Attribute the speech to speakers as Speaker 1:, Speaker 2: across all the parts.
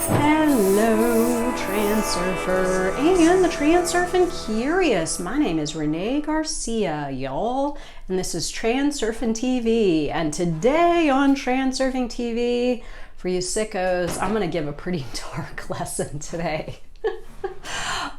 Speaker 1: Hello, Transurfer and the Transurfing Curious. My name is Renee Garcia, y'all, and this is TransurfingTV. And today on TransurfingTV, for you sickos, I'm gonna give a pretty dark lesson today.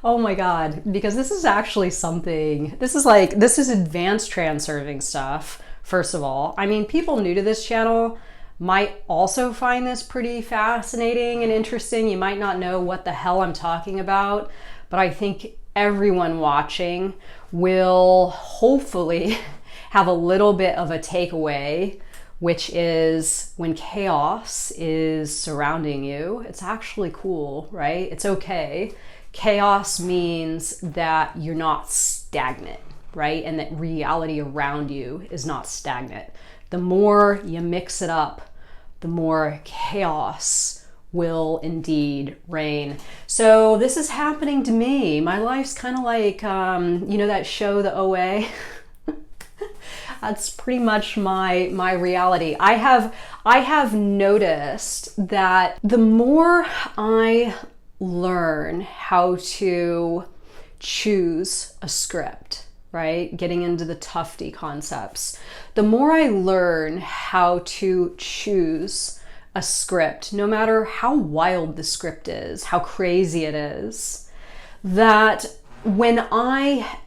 Speaker 1: Oh my God, because this is actually something, this is advanced transurfing stuff, first of all. I mean, people new to this channel might also find this pretty fascinating and interesting. You might not know what the hell I'm talking about, but I think everyone watching will hopefully have a little bit of a takeaway, which is when chaos is surrounding you, it's actually cool, right? It's okay. Chaos means that you're not stagnant, right? And that reality around you is not stagnant. The more you mix it up, the more chaos will indeed reign. So this is happening to me. My life's kind of like, you know that show, The OA? That's pretty much my reality. I have noticed that the more I learn how to choose a script, right? Getting into the tufty concepts. The more I learn how to choose a script, no matter how wild the script is, how crazy it is, that when I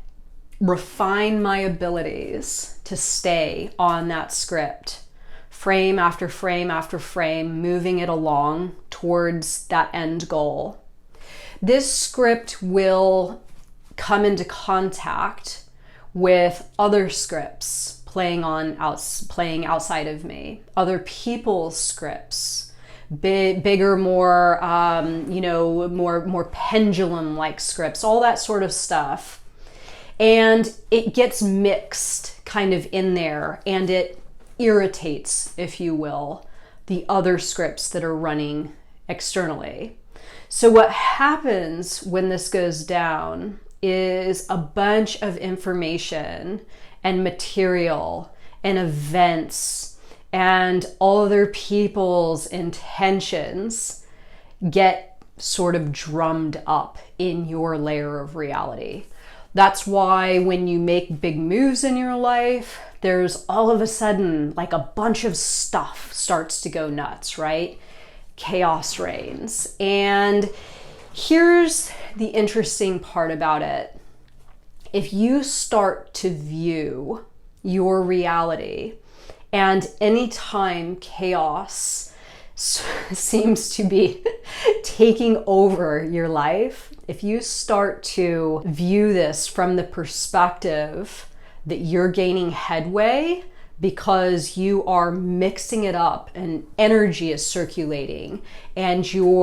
Speaker 1: refine my abilities to stay on that script, frame after frame after frame, moving it along towards that end goal, this script will come into contact with other scripts playing outside of me, other people's scripts, bigger, more more pendulum-like scripts, all that sort of stuff, and it gets mixed kind of in there, and it irritates, if you will, the other scripts that are running externally. So what happens when this goes down is a bunch of information and material and events and other people's intentions get sort of drummed up in your layer of reality. That's why when you make big moves in your life, there's all of a sudden like a bunch of stuff starts to go nuts, right? Chaos reigns. And here's the interesting part about it. If you start to view your reality, and anytime chaos seems to be taking over your life, if you start to view this from the perspective that you're gaining headway because you are mixing it up and energy is circulating and you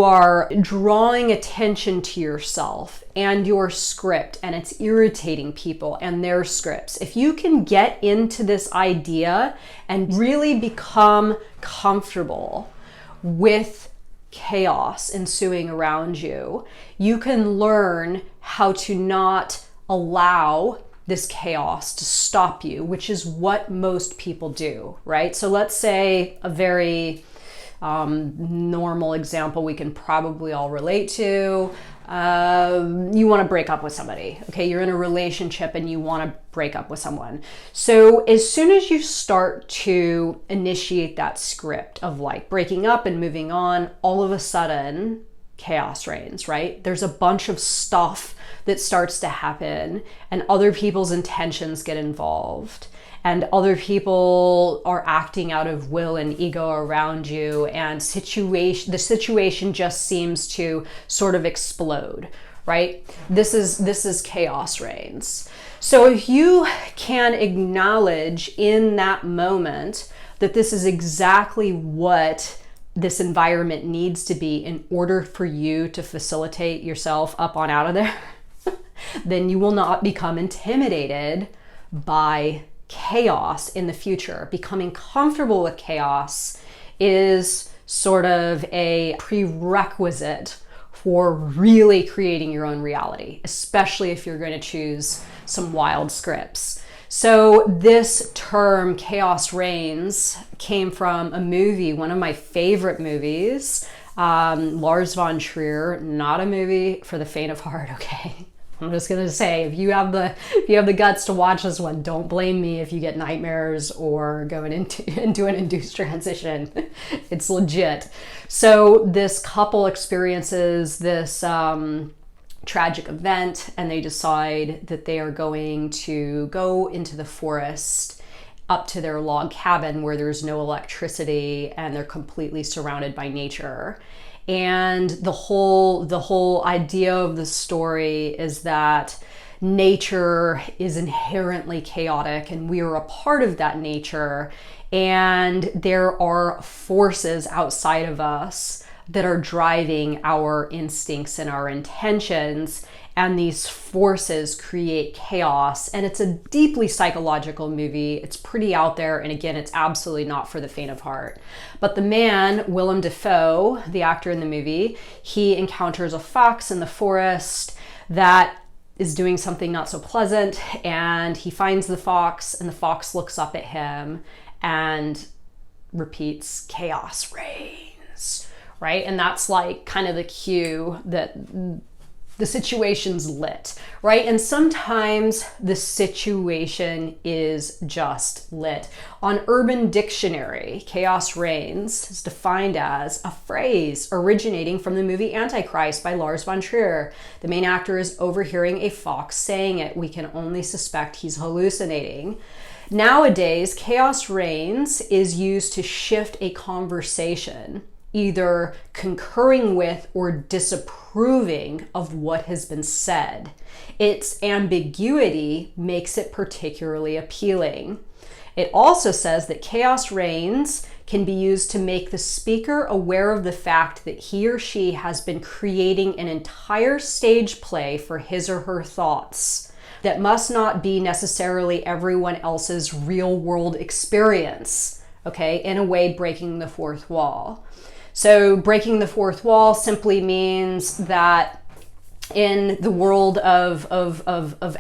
Speaker 1: are drawing attention to yourself and your script, and it's irritating people and their scripts. If you can get into this idea and really become comfortable with chaos ensuing around you, you can learn how to not allow this chaos to stop you, which is what most people do, right? So let's say a very normal example we can probably all relate to. You want to break up with somebody, okay? You're in a relationship and you want to break up with someone. So as soon as you start to initiate that script of like breaking up and moving on, all of a sudden chaos reigns, right? There's a bunch of stuff that starts to happen and other people's intentions get involved and other people are acting out of will and ego around you, and the situation just seems to sort of explode, right? This is chaos reigns. So if you can acknowledge in that moment that this is exactly what this environment needs to be in order for you to facilitate yourself up on out of there, then you will not become intimidated by chaos in the future. Becoming comfortable with chaos is sort of a prerequisite for really creating your own reality, especially if you're going to choose some wild scripts. So this term, chaos reigns, came from a movie, one of my favorite movies, Lars von Trier, not a movie for the faint of heart, okay? I'm just gonna say, if you have the guts to watch this one, don't blame me if you get nightmares or going into an induced transition. It's legit. So this couple experiences this tragic event, and they decide that they are going to go into the forest up to their log cabin where there's no electricity and they're completely surrounded by nature. And the whole idea of the story is that nature is inherently chaotic and we are a part of that nature, and there are forces outside of us that are driving our instincts and our intentions, and these forces create chaos. And it's a deeply psychological movie. It's pretty out there, and again, it's absolutely not for the faint of heart. But the man, Willem Dafoe, the actor in the movie, he encounters a fox in the forest that is doing something not so pleasant, and he finds the fox, and the fox looks up at him and repeats, "Chaos reigns," right? And that's like kind of the cue that the situation's lit, right? And sometimes the situation is just lit. On Urban Dictionary, chaos reigns is defined as a phrase originating from the movie Antichrist by Lars von Trier. The main actor is overhearing a fox saying it. We can only suspect he's hallucinating. Nowadays, chaos reigns is used to shift a conversation, either concurring with or disapproving of what has been said. Its ambiguity makes it particularly appealing. It also says that chaos reigns can be used to make the speaker aware of the fact that he or she has been creating an entire stage play for his or her thoughts that must not be necessarily everyone else's real world experience, okay? In a way, breaking the fourth wall. So breaking the fourth wall simply means that in the world of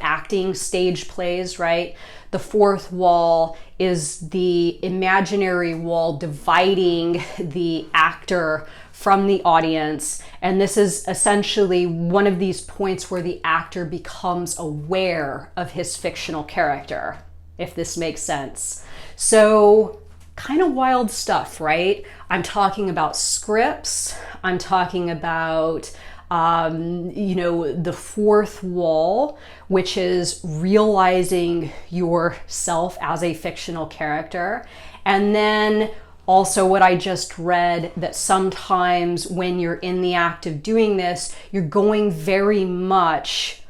Speaker 1: acting, stage plays, right? The fourth wall is the imaginary wall dividing the actor from the audience. And this is essentially one of these points where the actor becomes aware of his fictional character, if this makes sense. So kind of wild stuff, right? I'm talking about scripts. I'm talking about, the fourth wall, which is realizing yourself as a fictional character. And then also what I just read, that sometimes when you're in the act of doing this, you're going very much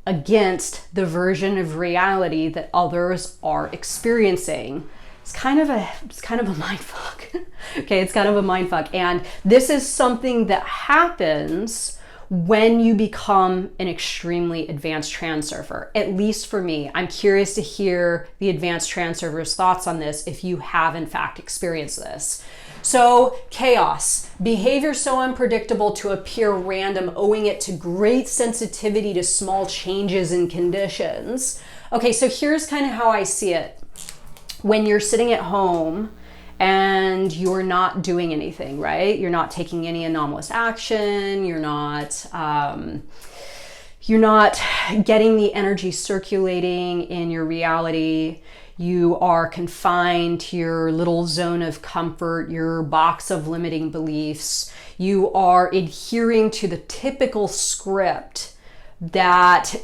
Speaker 1: against the version of reality that others are experiencing. It's kind of a mind fuck. Okay, it's kind of a mind fuck. And this is something that happens when you become an extremely advanced transurfer, at least for me. I'm curious to hear the advanced transurfer's thoughts on this if you have in fact experienced this. So chaos, behavior so unpredictable to appear random, owing it to great sensitivity to small changes in conditions. Okay, so here's kind of how I see it. When you're sitting at home and you're not doing anything, right? You're not taking any anomalous action. You're not getting the energy circulating in your reality. You are confined to your little zone of comfort, your box of limiting beliefs. You are adhering to the typical script that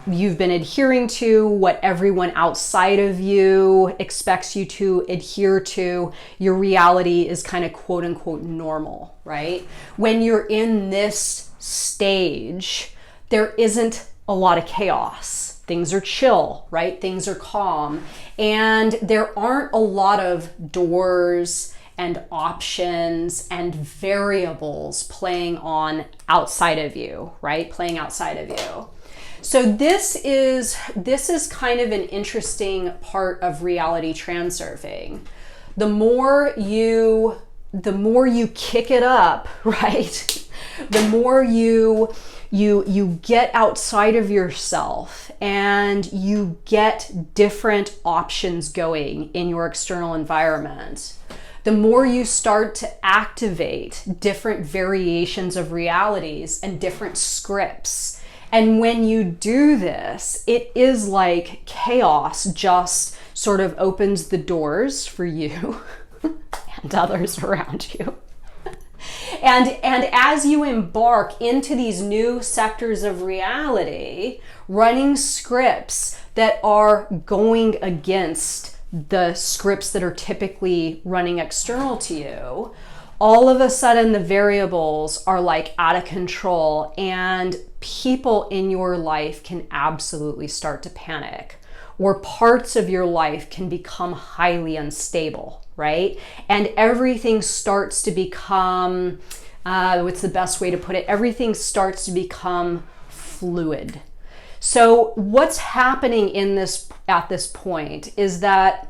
Speaker 1: you've been adhering to, what everyone outside of you expects you to adhere to. Your reality is kind of quote unquote normal, right? When you're in this stage, there isn't a lot of chaos. Things are chill, right? Things are calm. And there aren't a lot of doors and options and variables playing on outside of you, right? Playing outside of you. So this is kind of an interesting part of reality transurfing. The more you kick it up, right? The more you get outside of yourself and you get different options going in your external environment, the more you start to activate different variations of realities and different scripts. And when you do this, it is like chaos just sort of opens the doors for you and others around you. And as you embark into these new sectors of reality, running scripts that are going against the scripts that are typically running external to you, all of a sudden the variables are like out of control, and people in your life can absolutely start to panic, or parts of your life can become highly unstable, right? And everything starts to become, what's the best way to put it? Everything starts to become fluid. So what's happening at this point is that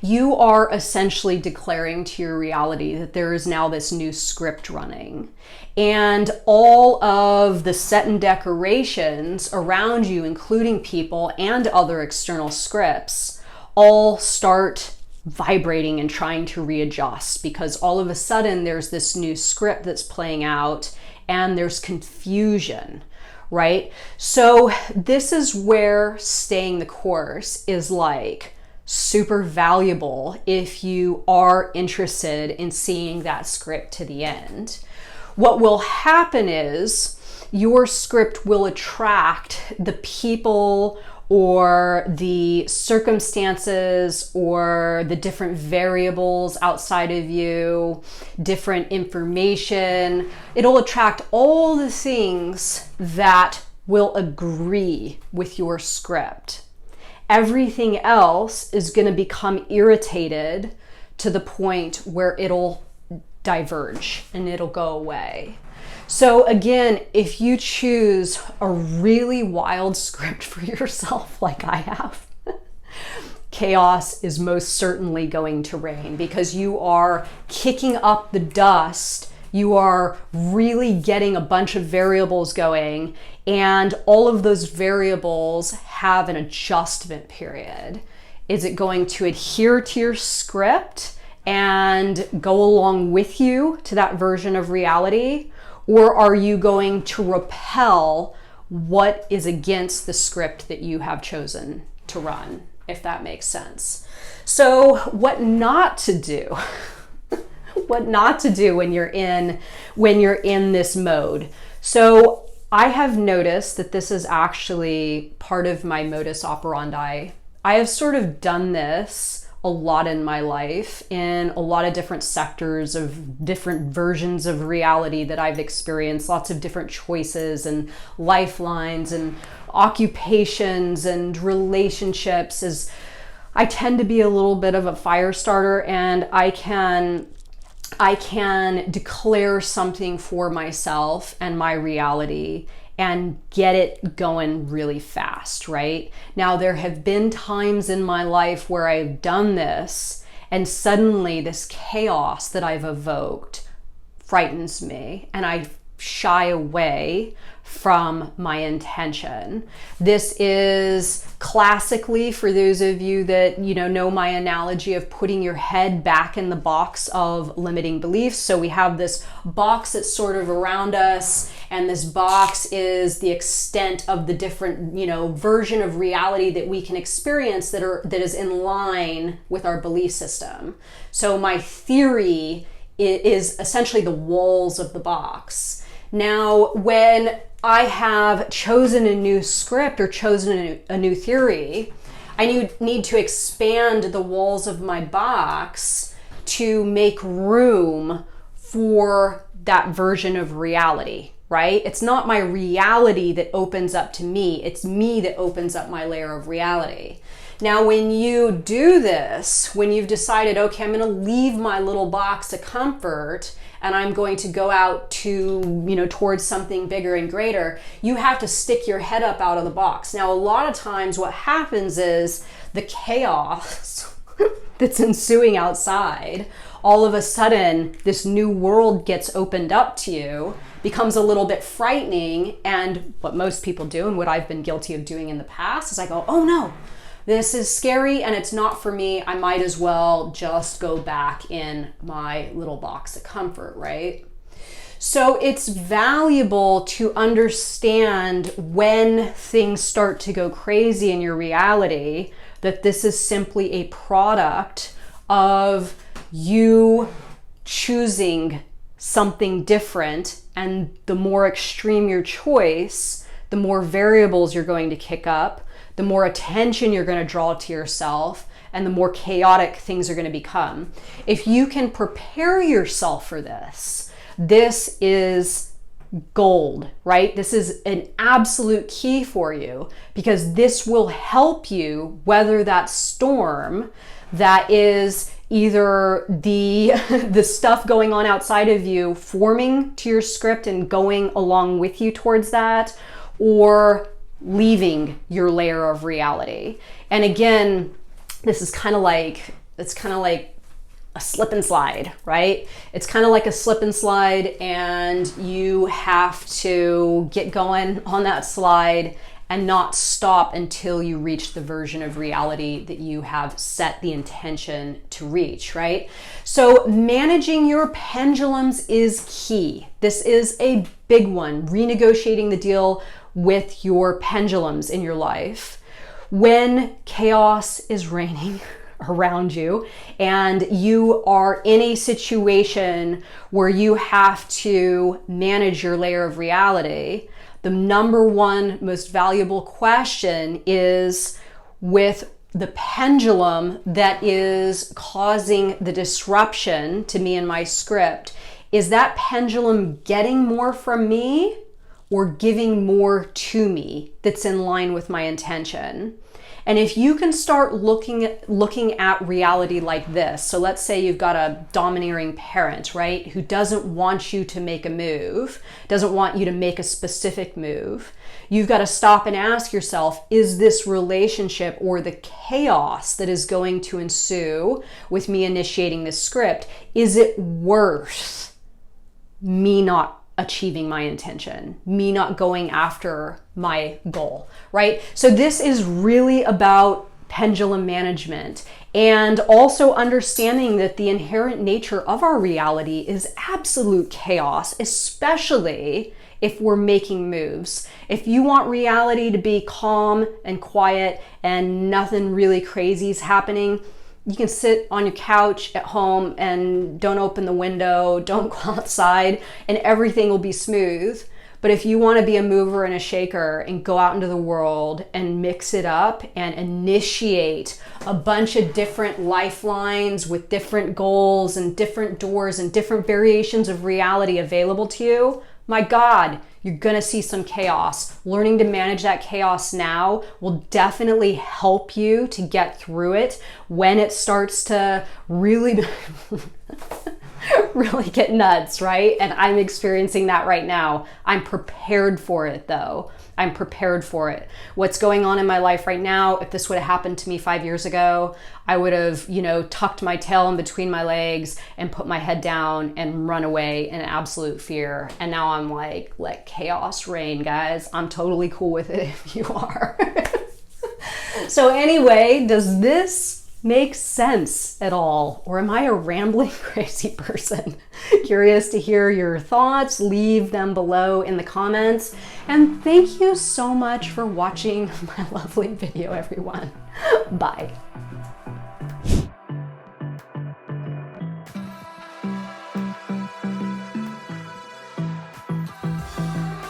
Speaker 1: you are essentially declaring to your reality that there is now this new script running, and all of the set and decorations around you, including people and other external scripts, all start vibrating and trying to readjust, because all of a sudden there's this new script that's playing out and there's confusion, right? So this is where staying the course is like super valuable if you are interested in seeing that script to the end. What will happen is your script will attract the people or the circumstances or the different variables outside of you, different information. It'll attract all the things that will agree with your script. Everything else is going to become irritated to the point where it'll diverge and it'll go away. So again, if you choose a really wild script for yourself like I have, chaos is most certainly going to reign, because you are kicking up the dust. You are really getting a bunch of variables going, and all of those variables have an adjustment period. Is it going to adhere to your script and go along with you to that version of reality? Or are you going to repel what is against the script that you have chosen to run, if that makes sense? So what not to do, what not to do when you're in this mode. So I have noticed that this is actually part of my modus operandi. I have sort of done this a lot in my life, in a lot of different sectors of different versions of reality that I've experienced, lots of different choices and lifelines and occupations and relationships. As I tend to be a little bit of a fire starter, and I can declare something for myself and my reality and get it going really fast, right? Now, there have been times in my life where I've done this, and suddenly this chaos that I've evoked frightens me, and I shy away from my intention. This is classically, for those of you that know my analogy of putting your head back in the box of limiting beliefs. So we have this box that's sort of around us, and this box is the extent of the different version of reality that we can experience that is in line with our belief system. So my theory is essentially the walls of the box. Now, when I have chosen a new script or chosen a new theory, I need to expand the walls of my box to make room for that version of reality, right? It's not my reality that opens up to me. It's me that opens up my layer of reality. Now, when you do this, when you've decided, okay, I'm going to leave my little box of comfort and I'm going to go out to, towards something bigger and greater, you have to stick your head up out of the box. Now, a lot of times what happens is the chaos that's ensuing outside, all of a sudden, this new world gets opened up to you, becomes a little bit frightening. And what most people do, and what I've been guilty of doing in the past, is I go, oh no, this is scary and it's not for me. I might as well just go back in my little box of comfort, right? So it's valuable to understand when things start to go crazy in your reality, that this is simply a product of you choosing something different. And the more extreme your choice, the more variables you're going to kick up, the more attention you're going to draw to yourself, and the more chaotic things are going to become. If you can prepare yourself for this, this is gold, right? This is an absolute key for you, because this will help you weather that storm that is either the stuff going on outside of you forming to your script and going along with you towards that, or leaving your layer of reality. And again, this is kind of like, it's kind of like a slip and slide, right? It's kind of like a slip and slide, and you have to get going on that slide and not stop until you reach the version of reality that you have set the intention to reach, right? So managing your pendulums is key. This is a big one, renegotiating the deal with your pendulums in your life. When chaos is reigning around you and you are in a situation where you have to manage your layer of reality, the number one most valuable question is, with the pendulum that is causing the disruption to me and my script, is that pendulum getting more from me or giving more to me that's in line with my intention? And if you can start looking at reality like this, so let's say you've got a domineering parent, right, who doesn't want you to make a move, doesn't want you to make a specific move. You've got to stop and ask yourself, is this relationship or the chaos that is going to ensue with me initiating this script, is it worth me not achieving my intention, me not going after my goal, right? So this is really about pendulum management, and also understanding that the inherent nature of our reality is absolute chaos, especially if we're making moves. If you want reality to be calm and quiet and nothing really crazy is happening, you can sit on your couch at home and don't open the window, don't go outside, and everything will be smooth. But if you want to be a mover and a shaker and go out into the world and mix it up and initiate a bunch of different lifelines with different goals and different doors and different variations of reality available to you, my God, you're gonna see some chaos. Learning to manage that chaos now will definitely help you to get through it when it starts to really, really get nuts, right? And I'm experiencing that right now. I'm prepared for it though. I'm prepared for it. What's going on in my life right now, if this would have happened to me 5 years ago, I would have, tucked my tail in between my legs and put my head down and run away in absolute fear. And now I'm like, let chaos reign, guys. I'm totally cool with it if you are. So anyway, does this make sense at all? Or am I a rambling crazy person? Curious to hear your thoughts. Leave them below in the comments. And thank you so much for watching my lovely video, everyone. Bye.